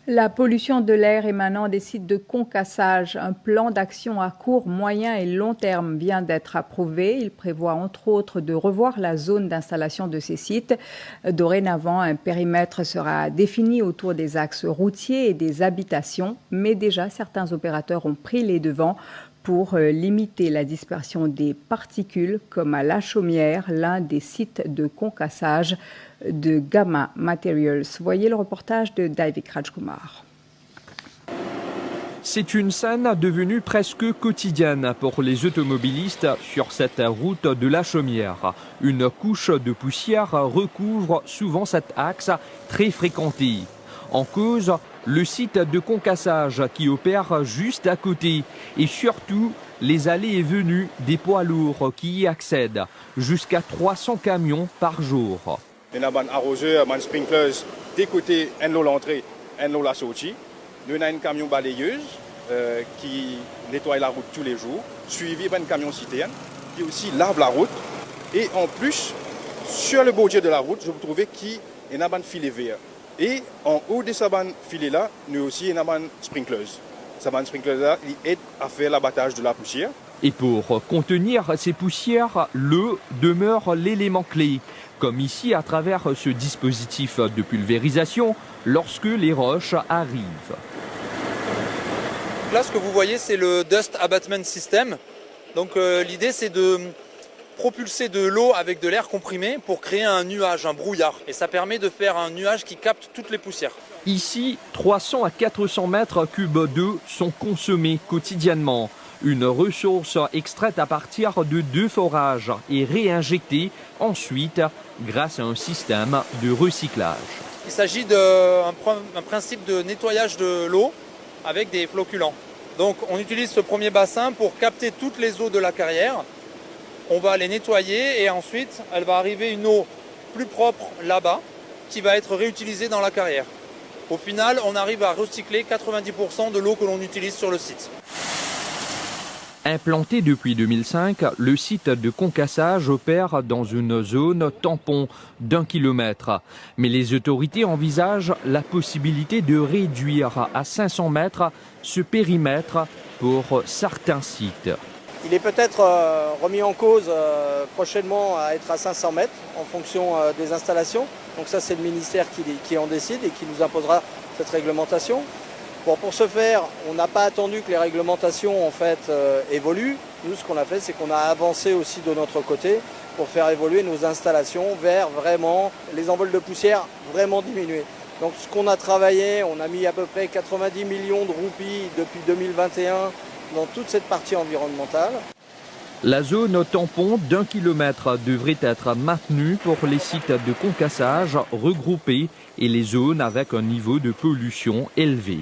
La pollution de l'air émanant des sites de concassage, un plan d'action à court, moyen et long terme vient d'être approuvé. Il prévoit entre autres de revoir la zone d'installation de ces sites. Dorénavant, un périmètre sera défini autour des axes routiers et des habitations, mais déjà certains opérateurs ont pris les devants pour limiter la dispersion des particules, comme à La Chaumière, l'un des sites de concassage de Gamma Materials. Voyez le reportage de David Rajkumar. C'est une scène devenue presque quotidienne pour les automobilistes sur cette route de La Chaumière. Une couche de poussière recouvre souvent cet axe très fréquenté. En cause, le site de concassage qui opère juste à côté et surtout les allées et venues des poids lourds qui y accèdent, jusqu'à 300 camions par jour. Il y a un arroseur, un sprinkler des côtés, un lot l'entrée, un lot la sortie. Nous avons un camion balayeuse qui nettoie la route tous les jours, suivi d'un camion citerne qui aussi lave la route. Et en plus, sur le bordure de la route, je vous trouvais qu'il y a un filet vert. Et en haut de ce filet-là, nous aussi, il y a un sprinkler. Ce sprinkler-là, il aide à faire l'abattage de la poussière. Et pour contenir ces poussières, l'eau demeure l'élément clé, comme ici à travers ce dispositif de pulvérisation lorsque les roches arrivent. Là, ce que vous voyez, c'est le Dust Abatement System. Donc l'idée, c'est de propulser de l'eau avec de l'air comprimé pour créer un nuage, un brouillard. Et ça permet de faire un nuage qui capte toutes les poussières. Ici, 300 à 400 mètres cubes d'eau sont consommés quotidiennement. Une ressource extraite à partir de 2 forages et réinjectée ensuite grâce à un système de recyclage. Il s'agit d'un principe de nettoyage de l'eau avec des flocculants. Donc on utilise ce premier bassin pour capter toutes les eaux de la carrière. On va les nettoyer et ensuite elle va arriver une eau plus propre là-bas qui va être réutilisée dans la carrière. Au final, on arrive à recycler 90% de l'eau que l'on utilise sur le site. Implanté depuis 2005, le site de concassage opère dans une zone tampon d'1 kilomètre. Mais les autorités envisagent la possibilité de réduire à 500 mètres ce périmètre pour certains sites. Il est peut-être remis en cause prochainement à être à 500 mètres en fonction des installations. Donc ça, c'est le ministère qui en décide et qui nous imposera cette réglementation. Bon, pour ce faire, on n'a pas attendu que les réglementations en fait, évoluent. Nous, ce qu'on a fait, c'est qu'on a avancé aussi de notre côté pour faire évoluer nos installations vers vraiment les envols de poussière vraiment diminués. Donc ce qu'on a travaillé, on a mis à peu près 90 millions de roupies depuis 2021 dans toute cette partie environnementale. La zone tampon d'1 kilomètre devrait être maintenue pour les sites de concassage regroupés et les zones avec un niveau de pollution élevé.